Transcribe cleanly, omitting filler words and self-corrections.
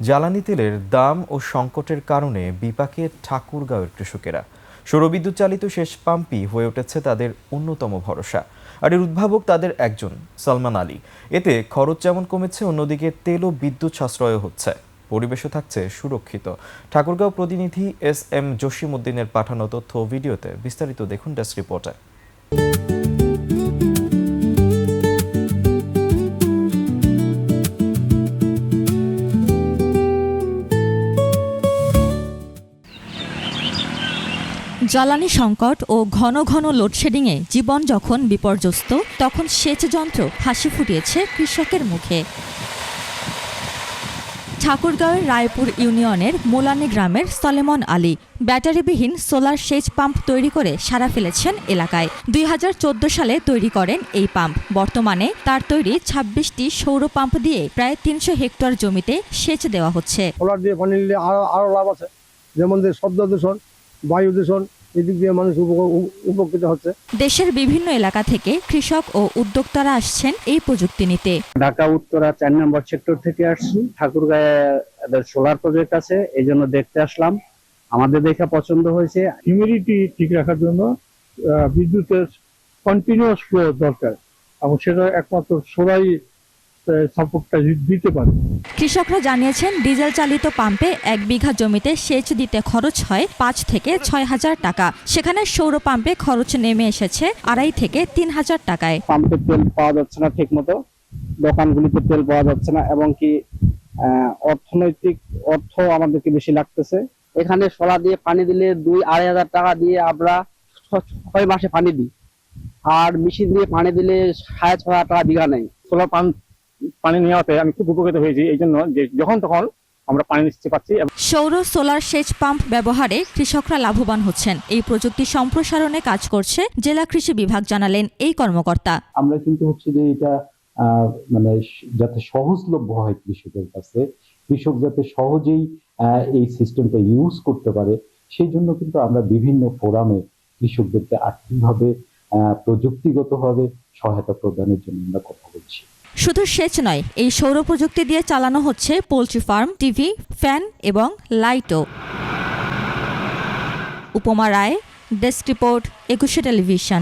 জ্বালানি তেলের দাম ও সংকটের কারণে বিপাকে ঠাকুরগাঁওয়ের কৃষকেরা। সৌরবিদ্যুৎ চালিত সেচ পাম্পই হয়ে উঠেছে তাদের অন্যতম ভরসা। আর এর উদ্ভাবক তাদের একজন, সালমান আলী। এতে খরচ যেমন কমেছে, অন্যদিকে তেল ও বিদ্যুৎ সাশ্রয় হচ্ছে, পরিবেশও থাকছে সুরক্ষিত। ঠাকুরগাঁও প্রতিনিধি SM জসিমউদ্দিনের পাঠানো তথ্য ও ভিডিওতে বিস্তারিত দেখুন ডেস্ক রিপোর্টে। জ্বালানি সংকট ও ঘন ঘন লোডশেডিংয়ে জীবন যখন বিপর্যস্ত, তখন সেচ যন্ত্র হাসি ফুটিয়েছে কৃষকের মুখে। ঠাকুরগাঁওয়ের রায়পুর ইউনিয়নের মোলানি গ্রামের সলেমন আলী ব্যাটারিবিহীন সোলার সেচ পাম্প তৈরি করে সাড়া ফেলেছেন এলাকায়। 2014 সালে তৈরি করেন এই পাম্প। বর্তমানে তার তৈরি 26টি সৌর পাম্প দিয়ে প্রায় 300 হেক্টর জমিতে সেচ দেওয়া হচ্ছে। সোলার দিয়ে পানি নিলে আরো লাভ আছে, যেমন শব্দ দূষণ, বায়ু দূষণ, এদিক দিয়ে মানুষ উপকৃত হচ্ছে। দেশের বিভিন্ন এলাকা থেকে কৃষক ও উদ্যোক্তারা আসছেন এই প্রযুক্তি নিতে। ঢাকা উত্তরা 4 নম্বর সেক্টর থেকে আসছি। ঠাকুরগাঁয়ে সোলার প্রজেক্ট আছে, এই জন্য দেখতে আসলাম। আমাদের দেখে পছন্দ হয়েছে। হিউমিডিটি ঠিক রাখার জন্য বিদ্যুতের কন্টিনিউয়াস ফ্লো দরকার, এবং সেটা একমাত্র সোলাই সাপোর্টটা দিতে পারে। কৃষকরা জানিয়েছেন, ডিজেল চালিত পাম্পে 1 বিঘা জমিতে সেচ দিতে খরচ হয় 5 থেকে 6 হাজার টাকা। সেখানে সৌর পাম্পে খরচ নেমে এসেছে 2.5 থেকে 3 হাজার টাকায়। পাম্পে তেল পাওয়া যাচ্ছে না ঠিক মতো, দোকানগুলিতে তেল পাওয়া যাচ্ছে না, এবং কি অর্থনৈতিক অর্থ আমাদেরকে বেশি লাগতেছে। এখানে সোলার দিয়ে পানি দিলে 2-2.5 হাজার টাকা দিয়ে আমরা 6 মাসে পানি দিই, আর মেশিন দিয়ে পানি দিলে 6.5 হাজার টাকা বিঘা নেই। সোলার পাম্প পানি নেওয়াতে আমি খুব উপকৃত হয়েছি, এই জন্য যে যখন তখন আমরা পানি নিতে পারছি। সৌর সোলার সেচ পাম্প ব্যবহারে কৃষকরা লাভবান হচ্ছেন। এই প্রযুক্তি সম্প্রসারণে কাজ করছে জেলা কৃষি বিভাগ, জানালেন এই কর্মকর্তা। আমরা কিন্তু হচ্ছে যে এটা মানে যাতে সহজলভ্য হয় কৃষকের কাছে, কৃষক যাতে সহজেই এই সিস্টেমটা ইউজ করতে পারে, সেই জন্য কিন্তু আমরা বিভিন্ন ফোরামে কৃষকদেরকে আর্থিকভাবে প্রযুক্তিগতভাবে সহায়তা প্রদানের জন্য আমরা কথা বলছি। শুধু সেচ নয়, এই সৌর প্রযুক্তি দিয়ে চালানো হচ্ছে পোল্ট্রি ফার্ম, টিভি, ফ্যান এবং লাইটও। উপমা রায়, ডেস্ক রিপোর্ট, 21 টেলিভিশন।